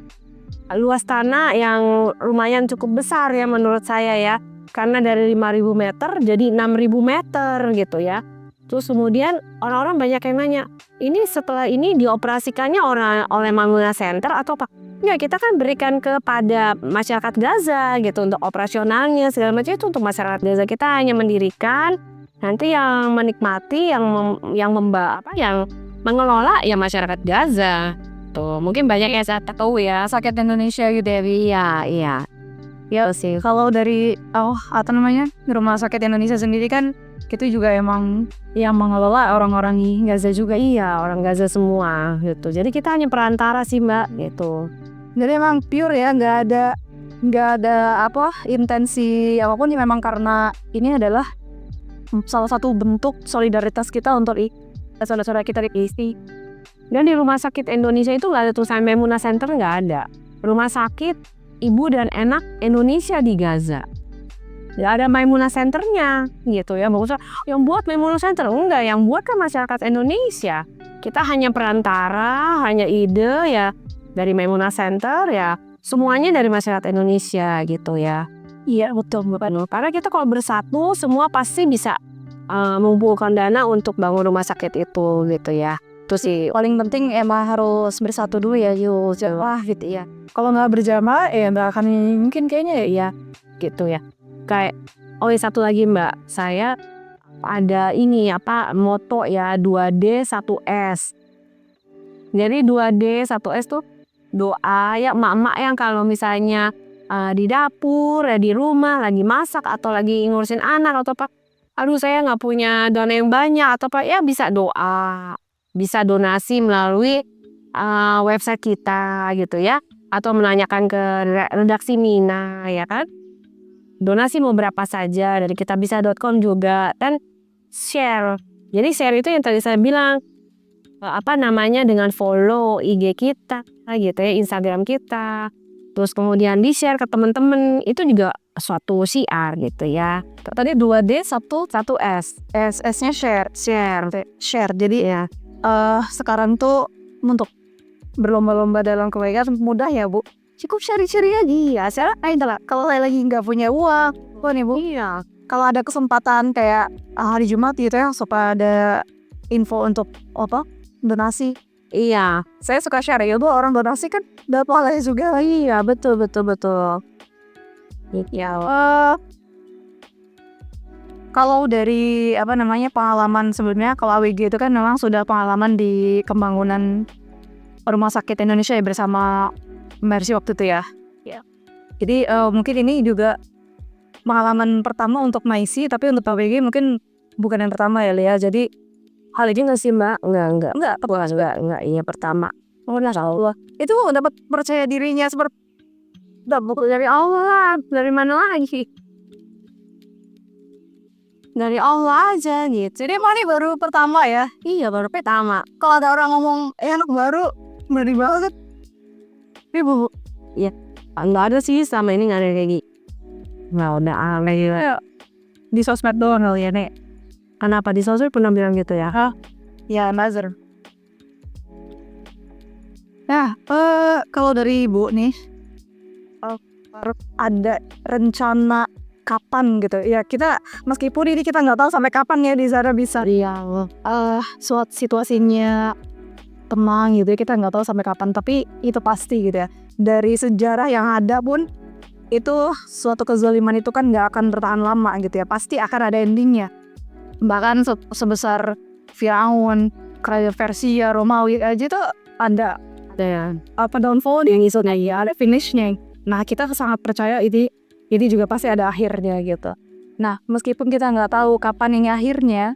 luas tanah yang lumayan cukup besar ya menurut saya ya, karena dari 5.000 meter jadi 6.000 meter gitu ya. Terus kemudian orang-orang banyak yang nanya, ini setelah ini dioperasikannya oleh Maimunah Center atau apa? Ya kita kan berikan kepada masyarakat Gaza gitu untuk operasionalnya segala macam, itu untuk masyarakat Gaza. Kita hanya mendirikan, nanti yang menikmati, yang mengelola ya masyarakat Gaza. Tuh mungkin banyak yang saya tahu ya, Sakit Indonesia gitu ya. Iya. Ya sih. Kalau dari Rumah Sakit Indonesia sendiri kan itu juga emang yang mengelola orang-orang Gaza juga. Iya, orang Gaza semua gitu. Jadi kita hanya perantara sih Mbak gitu. Jadi emang pure ya, nggak ada nggak ada intensi apapun, ya memang karena ini adalah salah satu bentuk solidaritas kita untuk saudara-saudara kita di PST. Dan di Rumah Sakit Indonesia itu nggak ada tulisan Memunah Center, nggak ada. Rumah Sakit Ibu dan Anak Indonesia di Gaza. Nggak ada Memunah Centernya gitu ya. Maksudnya yang buat Memunah Center, enggak. Yang buat kan masyarakat Indonesia. Kita hanya perantara, hanya ide ya dari Memunah Center ya. Semuanya dari masyarakat Indonesia gitu ya. Iya, betul. Karena kita kalau bersatu semua pasti bisa mengumpulkan dana untuk bangun rumah sakit itu gitu ya. Itu sih Paling penting emang harus bersatu dulu ya, yuk jamaah gitu ya. Kalau nggak berjamaah ya nggak akan mungkin kayaknya ya. gitu ya. Kayak satu lagi Mbak, saya ada ini moto ya 2D 1S. Jadi 2D 1S tuh doa ya emak-emak yang kalau misalnya di dapur ya di rumah lagi masak atau lagi ngurusin anak atau apa, aduh saya nggak punya dana yang banyak atau apa, ya bisa doa, bisa donasi melalui website kita gitu ya, atau menanyakan ke redaksi Mina ya kan. Donasi mau berapa saja dari kitabisa.com juga, dan share. Jadi share itu yang tadi saya bilang dengan follow IG kita gitu ya, Instagram kita. Terus kemudian di-share ke teman-teman, itu juga suatu syiar gitu ya. Tadi 2D 1S. S-nya share. Jadi Ya. Sekarang tuh untuk berlomba-lomba dalam kebaikan mudah ya Bu. Cukup share-share aja ya. Kalau saya lagi nggak punya uang, nih Bu. Iya. Kalau ada kesempatan kayak hari Jumat gitu ya, supaya ada info untuk donasi. Iya. Saya suka share ya Bu, orang donasi kan dapat pahalanya juga. Iya, betul. Ya. Kalau dari pengalaman sebelumnya, kalau AWG itu kan memang sudah pengalaman di pembangunan Rumah Sakit Indonesia ya bersama Mercy waktu itu ya. Jadi mungkin ini juga pengalaman pertama untuk Maisi, tapi untuk AWG mungkin bukan yang pertama ya Lia. Jadi Hal ini nggak sih Mbak? Enggak. Iya pertama. Allah itu dapat percaya dirinya seperti Dari Allah, dari mana lagi? Dari Allah aja gitu. Jadi emang ini baru pertama ya. Iya, baru pertama. Kalau ada orang ngomong anak baru, berani banget. Bu. Iya. Nggak ada sih, sama ini nggak ada kayak gitu. Nggak udah aneh gitu. Di sosmed doang kali ya Nek. Kenapa di sosmed pernah bilang gitu ya? Ya Nazar. Nah, kalau dari Ibu nih, ada rencana kapan gitu ya, kita meskipun ini kita nggak tahu sampai kapan ya di sana bisa suatu situasinya tenang gitu ya, kita nggak tahu sampai kapan, tapi itu pasti gitu ya, dari sejarah yang ada pun itu suatu kezaliman itu kan nggak akan bertahan lama gitu ya, pasti akan ada endingnya. Bahkan sebesar Firaun, kerajaan Persia, Romawi aja itu ada downfall yang isunya ya, ada finishnya. Nah kita sangat percaya ini juga pasti ada akhirnya gitu. Nah meskipun kita nggak tahu kapan ini akhirnya,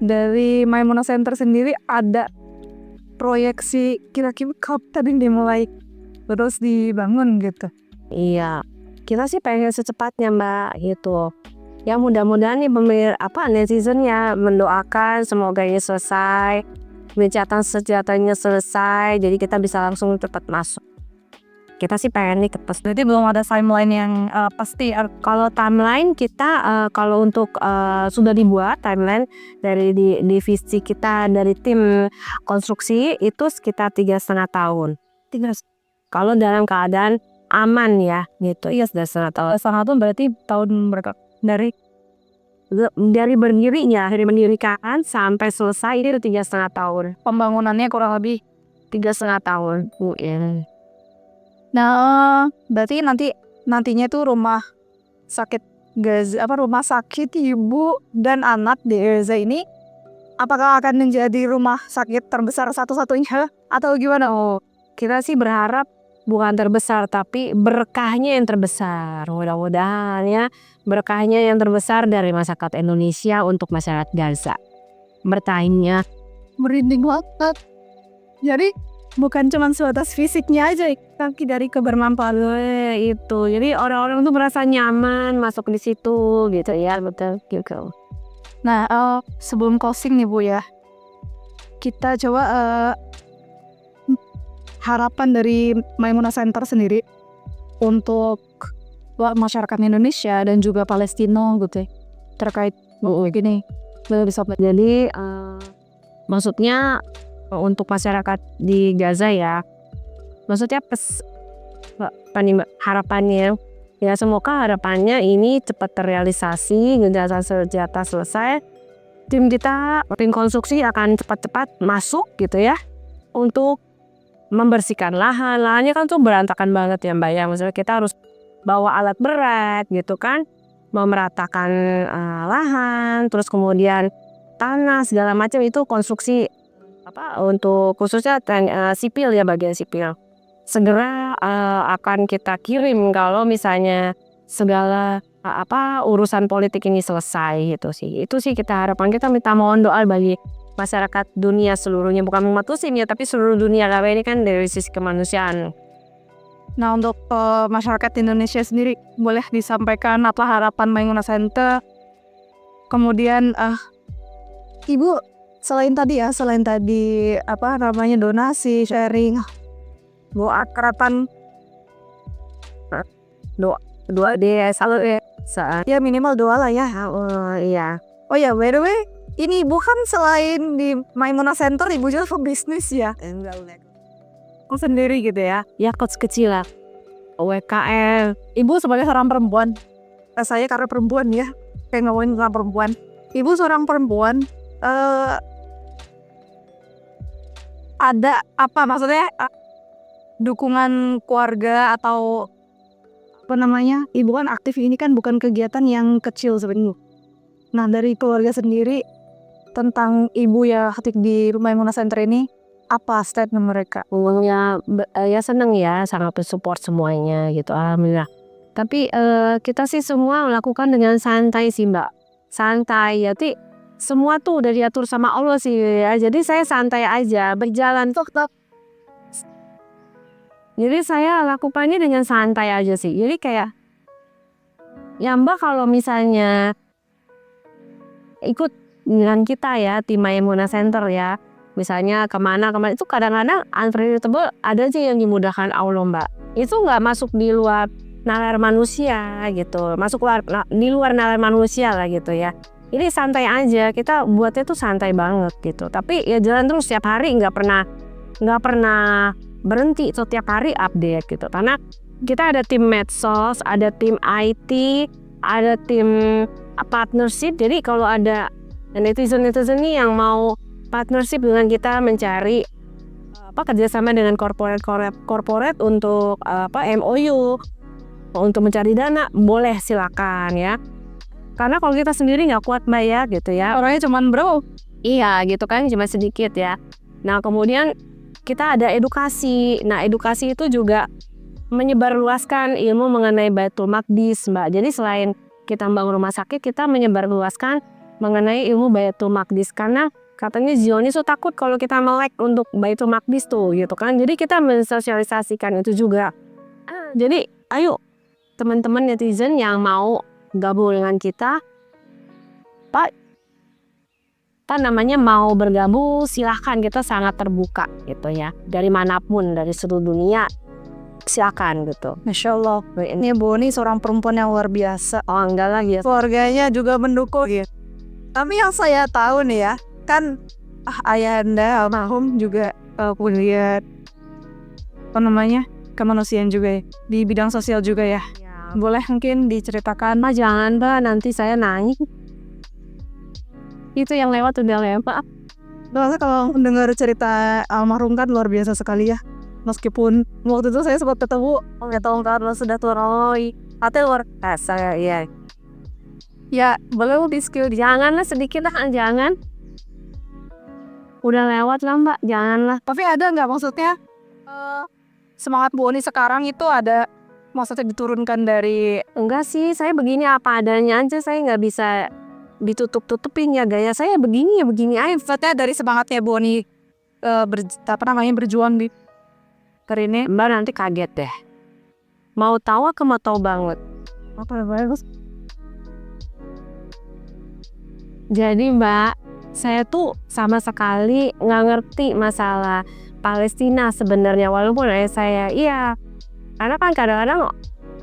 dari Memunah Center sendiri ada proyeksi kira-kira kapan dimulai terus dibangun gitu. Iya, kita sih pengen secepatnya Mbak gitu. Ya mudah-mudahan nih netizennya mendoakan semoga ini selesai, gencatan senjatanya selesai, jadi kita bisa langsung cepat masuk. Kita sih pengen nih kepas. Berarti belum ada timeline yang pasti. Kalau timeline kita kalau untuk sudah dibuat timeline dari divisi kita, dari tim konstruksi itu sekitar 3,5 tahun. Kalau dalam keadaan aman ya gitu. Iya, sudah 1,5 tahun. 1,5 tahun berarti tahun berapa? Dari berdirinya, dari mendirikan sampai selesai itu 3,5 tahun. Pembangunannya kurang lebih 3,5 tahun. Nah, berarti nantinya tuh rumah sakit Gaza, rumah sakit ibu dan anak di Gaza ini apakah akan menjadi rumah sakit terbesar satu-satunya atau gimana? Kita sih berharap bukan terbesar tapi berkahnya yang terbesar. Mudah-mudahan ya berkahnya yang terbesar dari masyarakat Indonesia untuk masyarakat Gaza. Bertanya merinding banget. Jadi bukan cuma sebatas fisiknya aja, tapi dari kebermanfaatan. Itu. Jadi orang-orang tuh merasa nyaman masuk di situ gitu ya, betul gitu. Nah, sebelum closing nih Bu ya, kita coba harapan dari Maimunah Center sendiri untuk masyarakat Indonesia dan juga Palestina gitu ya, terkait gini. Jadi maksudnya untuk masyarakat di Gaza ya, maksudnya harapannya ya, semoga harapannya ini cepat terrealisasi, gencatan senjata selesai, tim konstruksi akan cepat-cepat masuk gitu ya untuk membersihkan lahannya kan tuh berantakan banget ya Mbak ya, maksudnya kita harus bawa alat berat gitu kan, memeratakan lahan, terus kemudian tanah segala macam itu konstruksi untuk khususnya sipil ya, bagian sipil segera akan kita kirim kalau misalnya segala urusan politik ini selesai gitu sih. Itu sih kita harapan, kita minta mohon doa bagi masyarakat dunia seluruhnya, bukan umat muslim ya, tapi seluruh dunia, karena ini kan dari sisi kemanusiaan. Nah, untuk masyarakat Indonesia sendiri, boleh disampaikan apa harapan Maimunah Center? Kemudian Ibu selain tadi donasi, sharing, doa harapan, doa deh selalu ya minimal doa lah ya. Iya. Oh ya, by the way, ini Ibu kan selain di Maimunah Center, Ibu juga pebisnis ya? Sendiri gitu ya? Ya kecil lah, WKL. Ibu sebagai seorang perempuan, saya karena perempuan ya, kayak ngomongin tentang perempuan. Ibu seorang perempuan, ada apa maksudnya dukungan keluarga atau apa namanya? Ibu kan aktif, ini kan bukan kegiatan yang kecil sebenarnya. Nah, dari keluarga sendiri tentang Ibu ya aktif di Maimunah Center ini, apa statement mereka? Ya seneng ya, sangat support semuanya gitu, alhamdulillah. Tapi kita sih semua melakukan dengan santai sih Mbak, santai ya, semua tuh udah diatur sama Allah sih ya, jadi saya santai aja berjalan tuh. Jadi saya lakukannya dengan santai aja sih, jadi kayak ya Mbak, kalau misalnya ikut dengan kita ya, tim Maimunah Center ya, misalnya kemana itu kadang-kadang unpredictable, ada sih yang dimudahkan Allah Mbak. Itu nggak masuk di luar nalar manusia gitu, di luar nalar manusia lah gitu ya. Ini santai aja, kita buatnya tuh santai banget gitu. Tapi ya jalan terus setiap hari, nggak pernah berhenti, setiap hari update gitu. Karena kita ada tim medsos, ada tim IT, ada tim partnership. Jadi kalau ada netizen nih yang mau partnership dengan kita, mencari kerjasama dengan corporate untuk MOU, untuk mencari dana, boleh silakan ya. Karena kalau kita sendiri nggak kuat Mbak ya gitu ya. Orangnya cuman bro. Iya gitu kan, cuma sedikit ya. Nah kemudian kita ada edukasi. Nah edukasi itu juga menyebarluaskan ilmu mengenai Baitul Maqdis Mbak. Jadi selain kita membangun rumah sakit, kita menyebarluaskan mengenai ilmu Baitul Maqdis. Karena katanya Zionis tuh takut kalau kita melek untuk Baitul Maqdis tuh gitu kan. Jadi kita mensosialisasikan itu juga. Jadi ayo teman-teman netizen yang mau gabung dengan kita, mau bergabung, silahkan, kita sangat terbuka gitu ya, dari manapun, dari seluruh dunia, silakan gitu. Masya Allah, ini Bu ini seorang perempuan yang luar biasa. Oh enggak lah ya, keluarganya juga mendukung gitu. Tapi yang saya tahu nih ya, kan ayahanda almarhum juga punya kemanusiaan juga ya, di bidang sosial juga ya. Boleh mungkin diceritakan? Mbak jangan Mbak, nanti saya nangis. Itu yang lewat udah lewat. Soalnya kalau mendengar cerita almarhum kan luar biasa sekali ya. Meskipun waktu itu saya sempat ketemu, tahun sudah turun, atau luar biasa ya. Ya boleh di skill, janganlah sedikit lah, jangan. Udah lewat lah Mbak, janganlah. Tapi ada nggak maksudnya semangat Bu Oni sekarang itu ada maksudnya diturunkan dari? Enggak sih, saya begini apa adanya aja, saya nggak bisa ditutup-tutupin ya, gaya saya begini ya begini aja. Maksudnya dari semangatnya Bu Oni berjuang di ini Mbak nanti kaget deh. Mau tahu atau mau tahu banget? Apa bagus? Jadi Mbak, saya tuh sama sekali nggak ngerti masalah Palestina sebenarnya, walaupun ayah saya iya. Karena kan kadang-kadang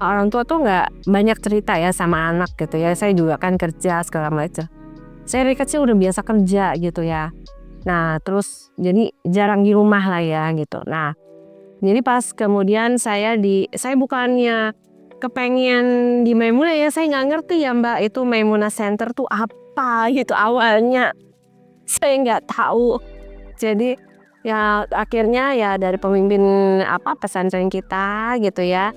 orang tua tuh nggak banyak cerita ya sama anak gitu ya. Saya juga kan kerja segala macam. Saya dari kecil udah biasa kerja gitu ya. Nah terus jadi jarang di rumah lah ya gitu. Nah jadi pas kemudian saya bukannya kepengen di Maimunah ya, saya nggak ngerti ya Mbak itu Maimunah Center tuh apa gitu awalnya. Saya nggak tahu. Jadi ya akhirnya ya dari pemimpin pesantren kita gitu ya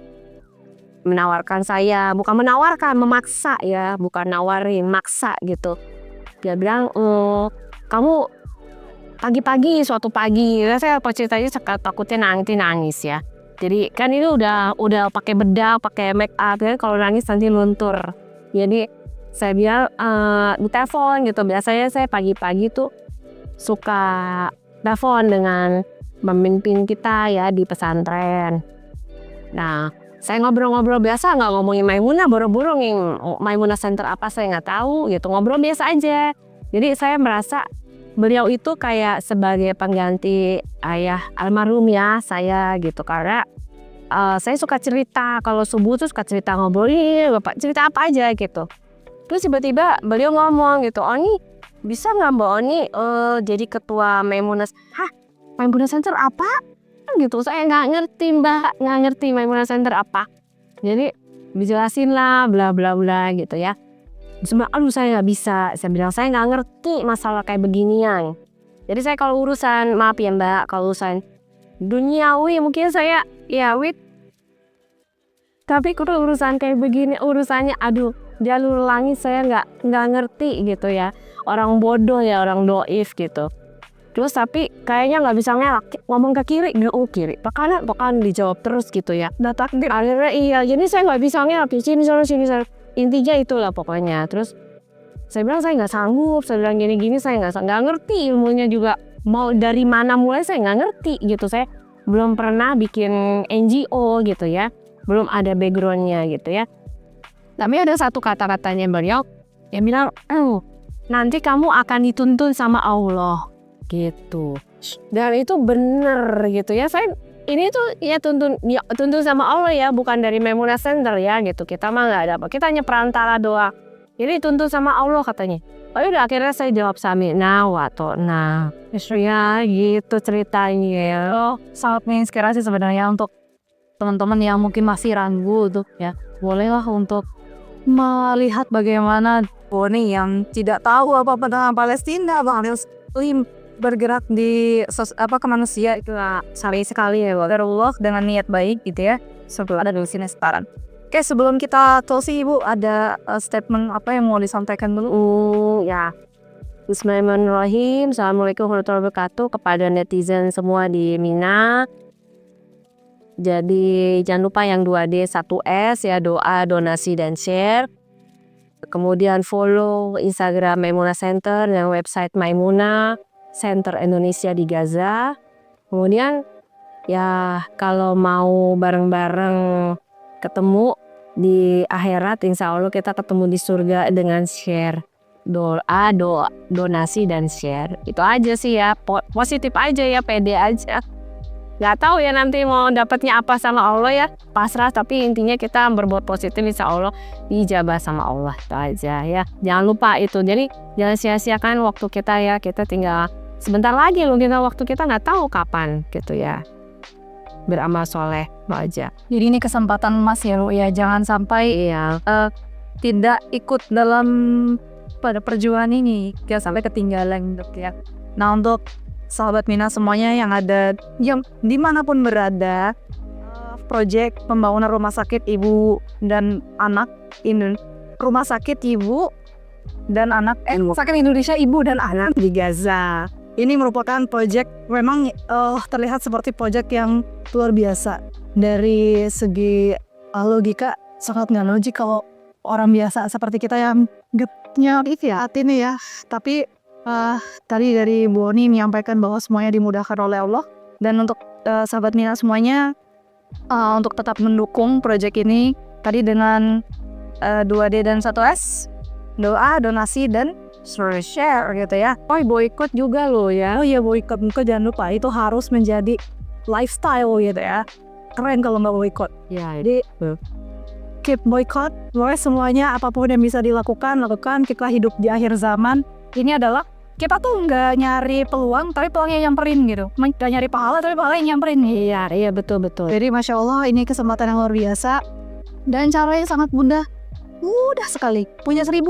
menawarkan saya, bukan menawarkan, memaksa ya, bukan nawarin, maksa gitu. Dia bilang kamu pagi-pagi suatu pagi, saya ceritanya takutnya nanti nangis ya. Jadi kan ini udah pakai bedak, pakai make up ya, kalau nangis nanti luntur. Jadi saya bilang di telepon gitu. Biasanya saya pagi-pagi tuh suka telepon dengan pemimpin kita ya di pesantren. Nah, saya ngobrol-ngobrol biasa, nggak ngomongin Maimunah, boro-boro Maimunah Center apa saya nggak tahu gitu. Ngobrol biasa aja. Jadi saya merasa beliau itu kayak sebagai pengganti ayah almarhum ya saya gitu, karena saya suka cerita kalau subuh tuh suka cerita ngobrolin bapak cerita apa aja gitu. Terus tiba-tiba beliau ngomong gitu, Oni bisa nggak Mbak Oni jadi ketua Maimunah? Hah, Maimunah Center apa? Gitu saya nggak ngerti Mbak, nggak ngerti Maimunah Center apa. Jadi dijelasin lah bla bla bla gitu ya. Cuma aduh saya nggak bisa, saya bilang saya nggak ngerti masalah kayak beginian. Jadi saya kalau urusan, maaf ya Mbak, kalau urusan duniawi mungkin saya ya tapi kalau urusan kayak begini urusannya aduh jalur langit saya nggak ngerti gitu ya. Orang bodoh ya, orang doif gitu. Terus tapi kayaknya nggak bisa ngelak, ngomong ke kiri kiri, ke kanan dijawab terus gitu ya. Udah takdir akhirnya iya, jadi saya nggak bisa ngelak sini sana. Intinya itulah pokoknya. Terus saya bilang saya nggak sanggup, saya bilang gini saya nggak ngerti ilmunya juga, mau dari mana mulai saya nggak ngerti gitu. Saya belum pernah bikin NGO gitu ya, belum ada backgroundnya gitu ya. Tapi ada satu kata-katanya beliau yang bilang, nanti kamu akan dituntun sama Allah gitu. Dan itu bener gitu ya. Saya ini tuh ya tuntun sama Allah ya, bukan dari Maimunah Center ya gitu. Kita mah nggak ada apa, kita hanya perantara doa. Jadi tuntun sama Allah katanya. Oh udah akhirnya saya jawab sami'na wa ta'na. Ya gitu ceritanya. Sangat menginspirasi sebenarnya untuk teman-teman yang mungkin masih ragu tuh ya. Bolehlah untuk melihat bagaimana Boni yang tidak tahu apa-apa tentang Palestina, Bang Muslim bergerak di kemanusiaan itu sekali sekali ya Allah dengan niat baik gitu ya, sebelum ada di sini sekarang. Oke, sebelum kita closing Ibu ada statement apa yang mau disampaikan dulu? Ya, Bismillahirrahmanirrahim. Assalamualaikum warahmatullahi wabarakatuh kepada netizen semua di Mina. Jadi jangan lupa yang 2D 1S ya, doa, donasi dan share. Kemudian follow Instagram Maimunah Center dan website Maimunah Center Indonesia di Gaza. Kemudian ya kalau mau bareng-bareng ketemu di akhirat, insya Allah kita ketemu di surga dengan share doa, donasi dan share. Itu aja sih ya, positif aja ya, pede aja. Gak tahu ya nanti mau dapatnya apa sama Allah ya, pasrah, tapi intinya kita berbuat positif, insya Allah dijabah sama Allah. Itu aja ya, jangan lupa itu. Jadi jangan sia-siakan waktu kita ya, kita tinggal sebentar lagi loh, waktu kita nggak tahu kapan gitu ya. Beramal soleh itu aja. Jadi ini kesempatan emas ya Lu ya, jangan sampai tidak ikut dalam pada perjuangan ini, jangan sampai ketinggalan untuk ya. Nah untuk sahabat Mina semuanya yang ada yang dimanapun berada, proyek pembangunan rumah sakit ibu dan anak rumah sakit ibu dan anak sakit Indonesia ibu dan anak di Gaza. Ini merupakan proyek memang terlihat seperti proyek yang luar biasa. Dari segi logika sangat nggak logik kalau orang biasa seperti kita yang getnya hati ini ya. Tapi tadi dari Bu Oni menyampaikan bahwa semuanya dimudahkan oleh Allah. Dan untuk sahabat Mina semuanya untuk tetap mendukung proyek ini tadi dengan 2D dan 1S, doa, donasi, dan share gitu ya. Oh, boykot juga loh ya. Oh iya, boykot jangan lupa, itu harus menjadi lifestyle gitu ya. Keren kalau nggak boykot. Ya, Jadi keep boykot, pokoknya semuanya apapun yang bisa lakukan. Kita hidup di akhir zaman. Ini adalah kita tuh nggak nyari peluang, tapi peluangnya nyamperin gitu. Nggak nyari pahala, tapi pahala yang nyamperin. iya betul. Jadi Masya Allah, ini kesempatan yang luar biasa. Dan caranya sangat mudah sekali. Punya 1.000.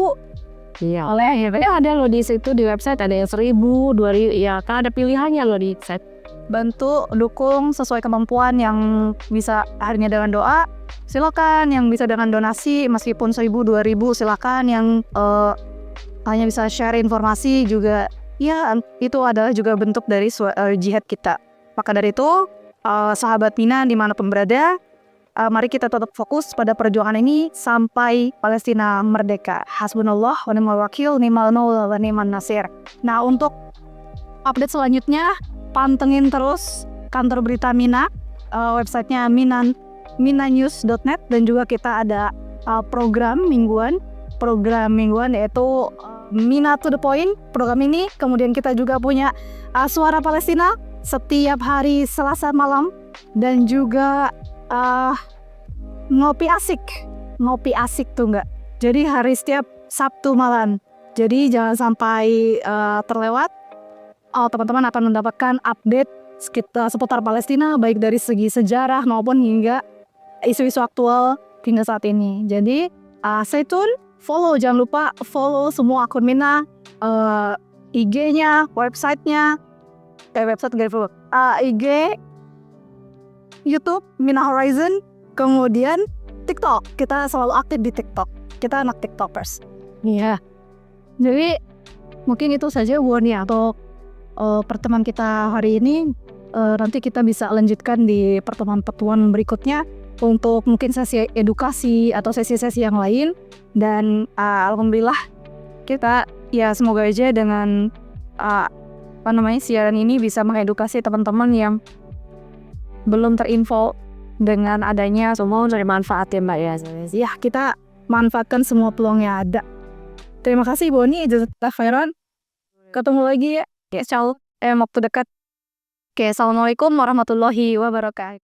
Iya, oleh ya ada loh di situ di website ada yang 1.000, 2.000, ya kan ada pilihannya loh di website. Bantu, dukung sesuai kemampuan. Yang bisa akhirnya dengan doa, silakan. Yang bisa dengan donasi, meskipun 1.000, 2.000, silakan. Yang hanya bisa share informasi juga, ya itu adalah juga bentuk dari jihad kita. Maka dari itu, sahabat Mina dimanapun berada, mari kita tetap fokus pada perjuangan ini sampai Palestina merdeka. Hasbunallah wa ni'mal wakil, ni'mal maula wa ni'man nasir. Nah, untuk update selanjutnya, pantengin terus kantor berita Mina, websitenya minanews.net, dan juga kita ada program mingguan yaitu Mina to the point. Program ini kemudian kita juga punya Suara Palestina setiap hari Selasa malam, dan juga ngopi asik tuh enggak. Jadi hari setiap Sabtu malam. Jadi jangan sampai terlewat. Teman-teman akan mendapatkan update seputar Palestina, baik dari segi sejarah maupun hingga isu-isu aktual hingga saat ini. Jadi stay tune, jangan lupa follow semua akun Mina, IG-nya, website-nya, IG, YouTube Mina Horizon, kemudian TikTok. Kita selalu aktif di TikTok. Kita anak TikTokers. Iya. Jadi mungkin itu saja ya untuk pertemuan kita hari ini. Nanti kita bisa lanjutkan di pertemuan-pertemuan berikutnya untuk mungkin sesi edukasi atau sesi-sesi yang lain. Dan alhamdulillah kita ya semoga aja dengan siaran ini bisa mengedukasi teman-teman yang belum terinfo dengan adanya semua dari manfaat ya Mbak ya. Ya, kita manfaatkan semua peluang yang ada. Terima kasih Boni, jazakallah khairan. Ketemu lagi ya. Insya Allah waktu dekat. Oke, assalamualaikum warahmatullahi wabarakatuh.